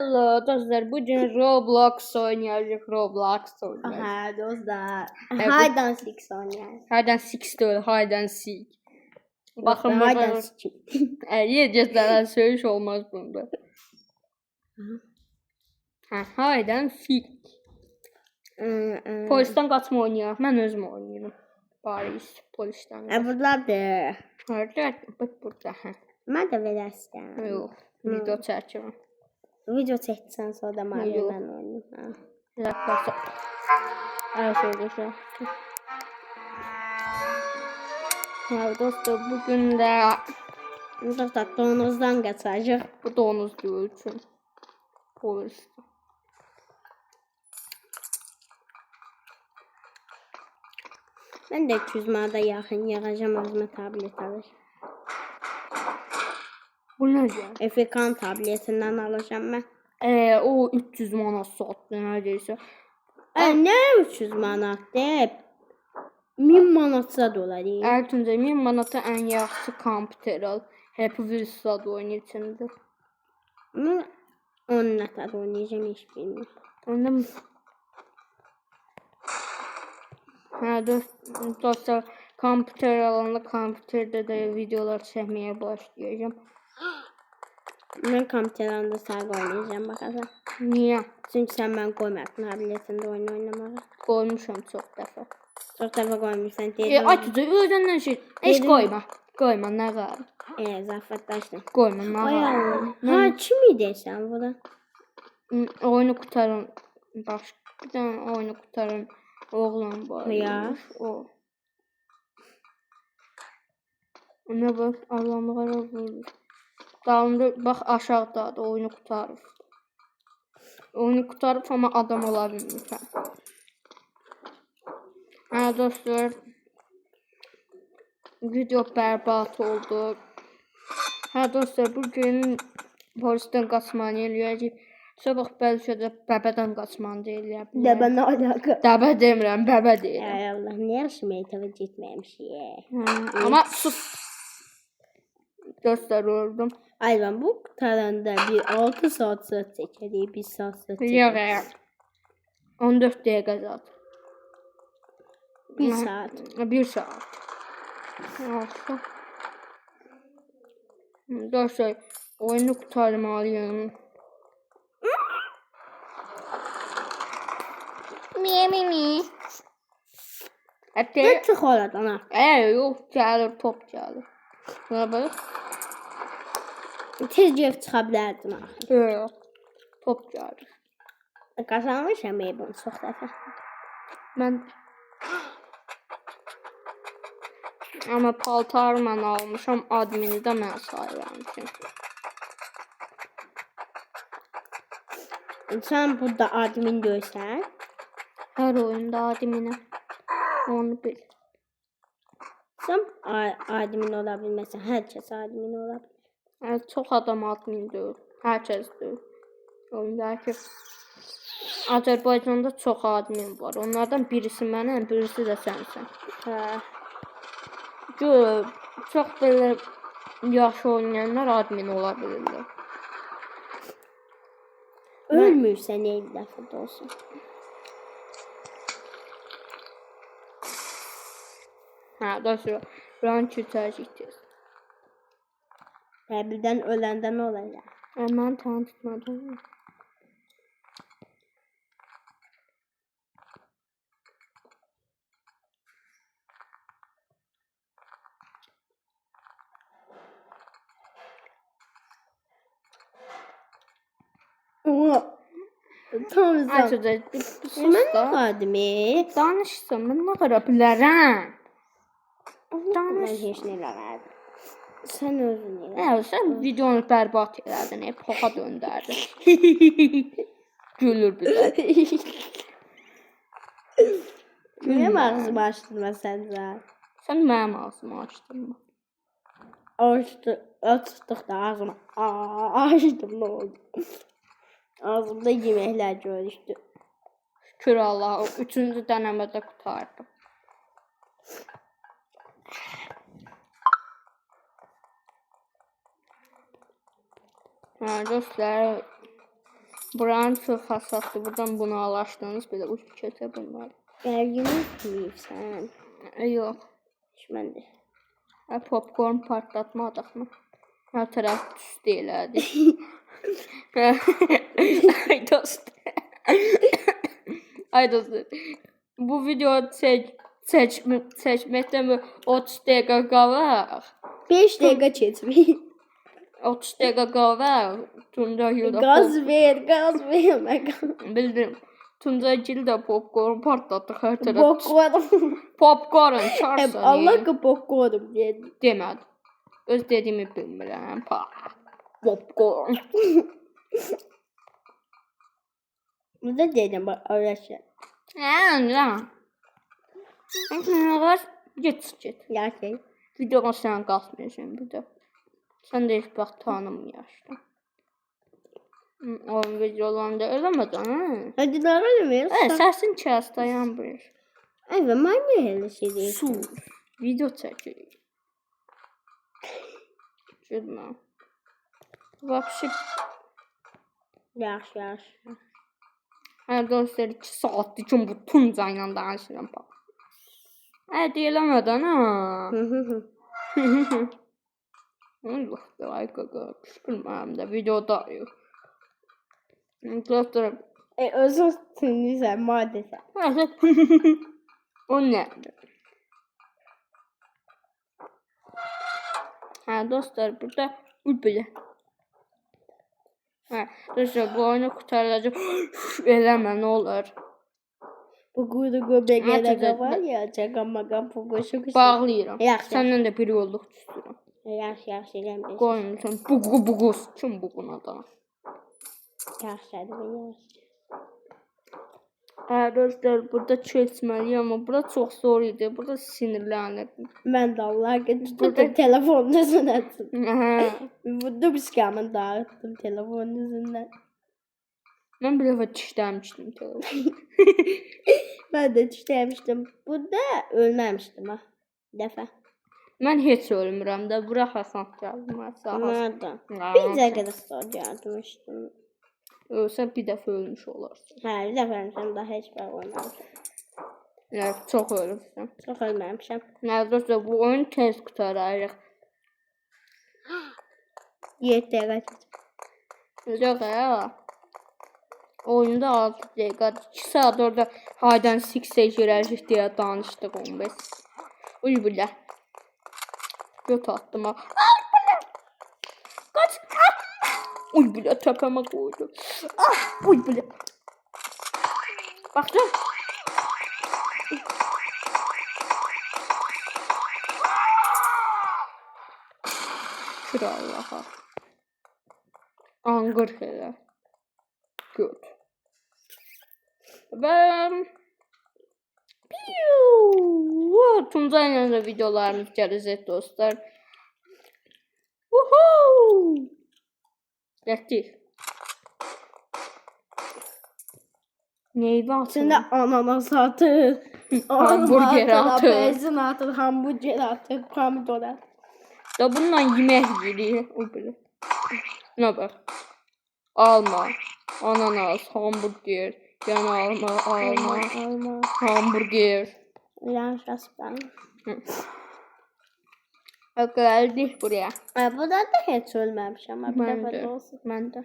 Hello dostlar, bugün Roblox oynayacağız. Aha dostlar. Evet. Hide and seek oynayalım. Hide and seek değil, hide and seek. Bakın Hide burada and seek. yiyeceğizler, söyleş olmaz bunda. Hide and seek. Polisten kaçma oynayalım, ben özüm oynayırım. Paris, polisten kaçma. Buradadır. Nerede? Bak burada. Mən də verəsən. Yok, video çəkirəm. Video çəksən sonra da mən Yox. oynayım. Yaklaşık. Evet arkadaşlar. Evet dostlar, bugün de Dostlar donuzdan qaçacaq. bu donuz diyor için polis. Mən də 200 manata yaxın yığacam özümə tablet alacağım. Bu ne ya? Efekan tabletindən alacağım mən. O 300 manat sattı neredeyse. Nə 300 manat deyib? 1000 manatsa da olar. Ertuğrul 1000 manata en yaxşı kompüter al. Happy Wheels adı oyun içinde. Mən onun nətər oynayacağım heç bilmirəm. Anladın mı? Dostlar, kompüter alanda kompüterde de videolar çekmeye başlayacağım. Mən kompüterlərdə sağ oynayacağım baxacağım. Niye? Çünki sən mən qoymadın tabletində oyun oynamağa. Koymuşum çok defa. Çox dəfə qoymuşsan deyirəm. Açıcı özünden şey. Hiç Dedim. koyma. Koyma ne kadar. Zarafatlaşdın. Koyma ne Ay kadar. Allah. Ha kim idi sən bura? Oyunu kurtarın. Başka bir tane oyunu kurtarın. Oğlan var. Ya. O. Ne bak Allah'ım vurur. Dalında bak aşağıda da oyunu kurtarır. Oyunu kurtarıp ama adam olabilir. Ha dostlar. Video berbat oldu. Ha dostlar, bugün polisten kaçmanı eləyəcək. Sabah bəlkə də bəbədən qaçmanı eləyə bilər. Dəbə nə alaka? Dəbə demirəm, bəbə deyirəm. Ay Allah, nə yaxşı məktəbə getməmişik. Amma sus. Dostlar oldum. Ay ben bu taranda bir 6 saat söz çəkərik, 1 saat söz çəkərik. Yox ya. 14 dəqiqə zaten. 1 saat. 1 saat. Olsun. Dostlar, oyunu kurtarmalıyım. Mi. Hatta Ne çox olar ana? yox, gəlir, top gəlir. Buna bax. Tez gəlib çıxa bilərdim axı. Yox. Top gəlir. Qazanmışam bunu çox dəfə. Mən amma paltarla almışam, admini də mən sayıram. Sən burada admin görsən. Hər oyunda adminə. Onu bil. Sən admin ola bilməsən, hər kəs admin ola bilər. Yəni, çox adam admin deyil. Hər kəs deyil. Oyundakı Azərbaycanda çox admin var. Onlardan birisi mənəm, birisi də sənsən. Çox belə yaxşı oynayanlar admin ola bilirlər. Ölmürsən el dəfə də olsun. Dostlar, buranı keçəcəkdir. Birdən öləndə nə olacaq? Mən tanıtmadım. Tamam. Açıcı, sus Mən da. nə admin? Danışsın, mən nə qədər bilərəm. Mən heç nə eləmədim. Sən özün elə. Sən videonu bərbad elədin, poxa döndərdin. Gülür bir də. Niyə ağzımı açdırma səncə? Sən mənim ağzımı açdırma. Açdıq da ağzımı. Açdım, nə oldu? Ağzımda yeməklər görüşdü. Şükür Allah'a, 3-cü dənəmədə qutardım. Dostlar, Buranın çox hasatlı. Buradan bunu alaşdınız belə uçub keçə bilmər. Gergini etməyibsən. Yox. Düşməndi. Popcorn partlatmadıq mı? Hər tərəf tüstü elədi. Ay dost. Ay dost. Bu video çəkməkdən 30 dəqiqə qalır. 5 dəqiqə keçməyib. 30 dəqiqə qalır. Tuncay Gildə Gaz ver, gaz vermə. bildim. Tuncay Gildə popcorn partlatdıq hər tərəf. Popcorn. Popcorn çarsan. Allah ki popcorn dedi. Demədi. Öz dediyimi bilmirəm. Popcorn. Bu da dedim bak öyleyse. Ya. Git. Gerçek. Videoda sən qalxmayacaqsan bir də. Sən də heç bax tanımıyorsun. Oyun videolarında eləmədən, hə? Hadi daha öyle Səsin kəs, dayan bir. Evet, ben de öyle şey değil. Sus. Video çəkirik. Gülmə. Vapşı. Yaxşı. Hə, dostlar 2 saatdir ki bu Tuncay ilə danışıram. Hə, deyiləmədən, ha. Allah ay qaqa, qışqırmayam da videodayıq. Dostlar. Özür sen maalesef. O nədir? Hə, dostlar, burada belə. Hə, dostlar, bu oyunu qutaracaq. Eləmə, nə olur? Bu quyruğu bəgədə var ya, çaqamaqam poqoşu qışı. Bağlayıram. Yaxşı. Səndən də bir yolluq düşürəm. Yaxşı, eləməyəcək. Qoymuşam, buğuz. Kim buğuna da? Yaxşı. Hə, dostlar, burada keçməliyəm, amma bura çox zor idi. Burada sinirlənirdim. Mən də Allah ki, tutdum telefonun üzündən. Hə. Burada bir skamını dağıttım telefonun üzündən. Mən bir dəfə dişləmişdim telefonu. Ben de dişləmişdim. Burada ölməmişdim ha. Bir dəfə. Mən heç ölmürəm də. Bura Hasan gəldim. Nerede? Bir dəqiqə də sonra gəlmişdim. Ölsən bir dəfə ölmüş olarsan. Hə, bir dəfə ölmüşəm, daha heç vaxt oynamışam. Yəni, çox ölmüşsən. Çox ölməmişəm. Yəni, dostlar, bu oyun tez qutararıq. 7 dəqiqə. Yox, hə. Oyunda 6 dəqiqə. 2 saat orada haydan 6'e girəcək deyə danışdıq 15. Uy, bilə. Göt attım ha. Kaç. Uy, bilə, təpəmə qoydu. Uy, bilə. Baxdım. Şükür Allaha. Anqır elə. Göt. Və Tuncay ilə də videolarımız gələcək dostlar. Gətir. Neydi atın? İçində ananas atır. Hamburger atır. Benzin atır, hamburger atır, pomidor atır. Da bununla yemək yeyirik. O belə. Nə bax. Alma, ananas, hamburger, yana alma, hamburger. Yanlış ben. Geldik buraya. Burada da heç ölməmişəm. Mən də.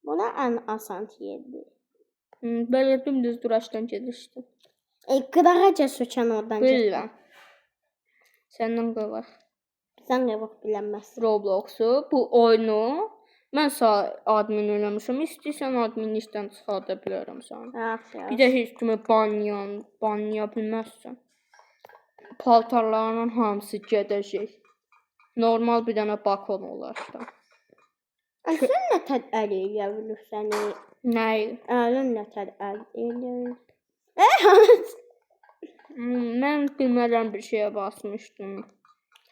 Buna ən asan yerdir. Belə dümdüz duraşdan gedirdim. Qırağa sökən oradan Bilirəm. Səndən qovaq. Sən qovaq bilənməzsin. Roblox'u, bu oyunu mən admin eləmişəm. İstəyirsən adminlikdən çıxarda bilərəm səni. Yaxşı. Bir də heç kimi banlaya bilməzsən. Paltarlarının hamısı gedəcək. Normal bir dənə bakon olarsa. Sən nə tər eləyə bilirsən? Nəyi? Əlin nə tər eləyə? Mən bilmərəm bir şeyə basmışdım.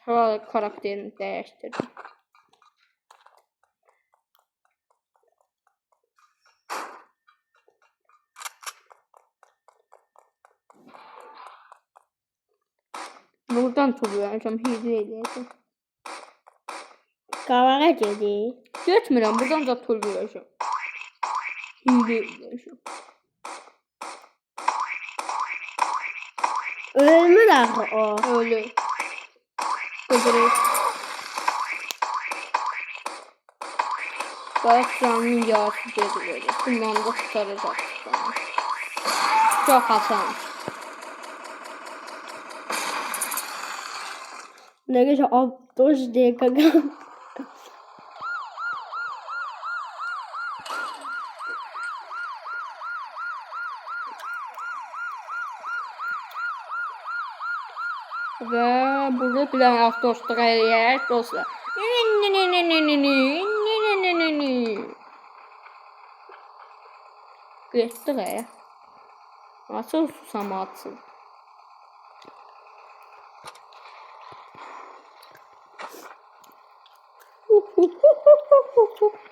Hələ karakterini dəyişdirdim. Buradan tuluyacağım, hile eləyəcəm. Qavağa gedir. Getmirəm, buradan da tuluyacağım. Hile. Ölmür axı o. Öyle. Kıdırır. Bak canın yarısı dedi. Bundan da tutaracak. Çok hasan. Ne geçe 60 dakika qaldı. Ve burada bir tane dostluq eləyək dostlar. Getdik. Açıl susam açıl.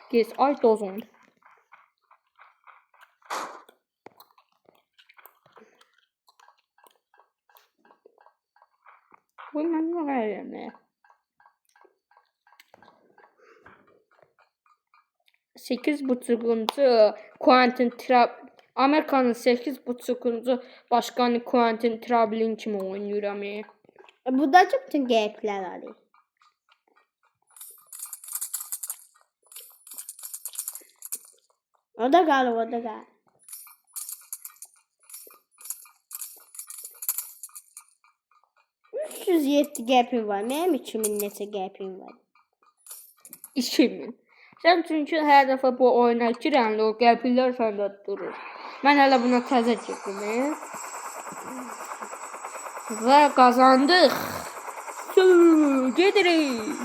Geç ay dozun. Bu mən nə eləmək? 8,5-cu Quentin Amerikanın 8,5-cu başqanı Quentin Travelin kimi oynayıram. Bu da çok bütün geyikler var. O da qalıb, o da qalıb. 307 gəpim var. Mənim 2000 neçə gəpim var. 2000. Sən çünki hər dəfə bu oyuna girəndə o qəpirlər səndə durur. Mən hələ buna təzə girdim. Və qazandıq. Gedirik.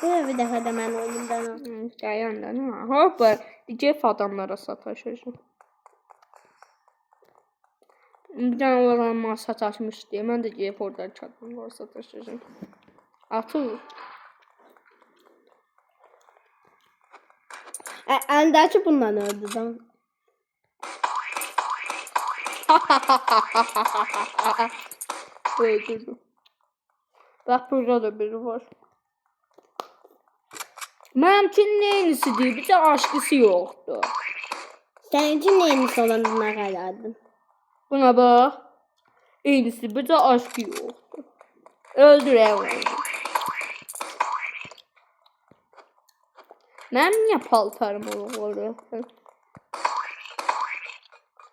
Bir dəfə də mən oyundan al. Dayan. Hoppa. Digər adamlara sataşacağım. Bir tane olan masa sataşmış diye. Mən də gəlib oradan çatımlar sataşacağım. Atıl. Əndəki bundan öldü də. Öldürdüm. Bak burada da biri var. Mənimkinin neyinisidir? Bir de aşkısı yoktu. Səninki neymiş olan buna qalardın? Buna bak. Eynisi bir de aşkı yoktu. Öldürəlim. Mənim niyə paltarım olur?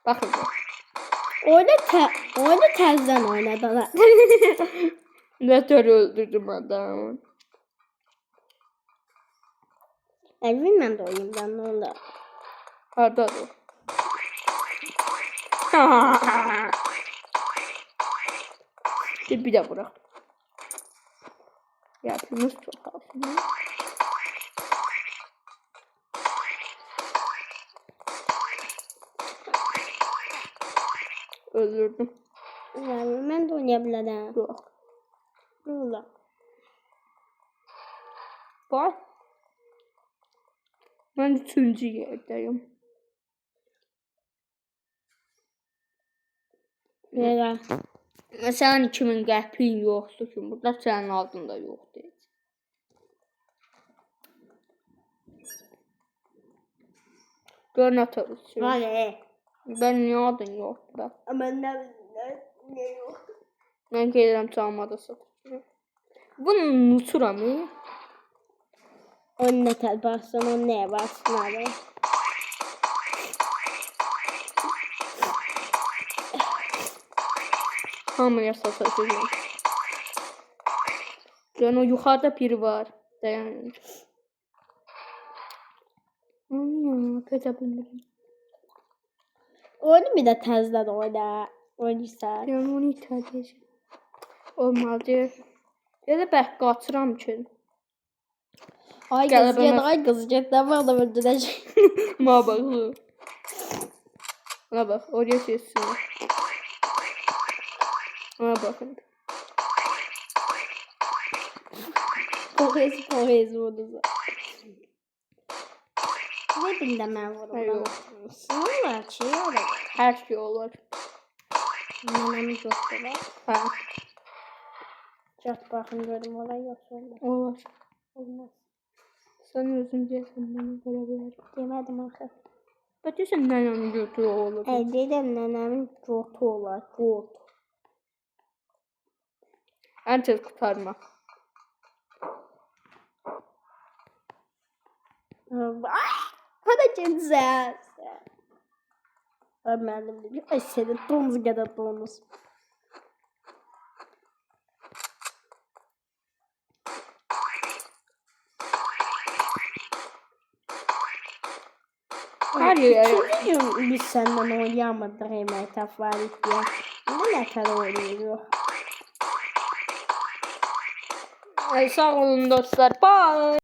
Bakın bu. Orada təzdən oynadılar. Ne tür öldürdüm adamı. Bilməm də oyundan ne olur. Hardadır? Bir de bırak. Yapımız çok aslında. Öldürdüm. Mən də oynaya bilərəm. Yok. Ne olur? Bak. Ben 3. yerdeyim. Neden? Sen 2000 qəpin yoxdur ki, burada sənin altında yoxdur. Gör nə tövür. Vay. Ben niyə adın yoxdur da? Məndə ne yok? Mən gəlirəm çalmada satacağım. Bunu unuturam. Onun ne tel bassın, onun neye bassın abi? Hamıya satacağım. Yani o yukarıda biri var. Dayan. Anne, kötü bilmiyorum. Onu bir de tezden oynayırsan. Yani onu ithal edeceğim. Olmadı. Ya da bək qaçıram ki. Ay kız gel, ay kız gel. Ne var da öldürecek. Ma baxı. Buna bax, oraya keçsin. Buna baxın. Pohez vurdu. Ne bildim ben vurdum. Yok. Sınırlar şey olur. Hər şey olur. Nenemiz yoktu da. Ha, Çok bakın gördüm olay yok olmaz. olur. Olmaz. Sən özün deyəsən, mən görə bilərəm. Demedim artık. Bətəsən nənənin götürü olur. Dedim nənəmin qotu olar. Qot. Ən tez qurtarma. Hadi cinsen. Ömer'im dedi. Ay senin donuz kadar donuz. Hayır. Çünkü biz senden oynayamadık Emre Tafarik diye. Ne kadar oynuyor? Sağ olun dostlar. Bye.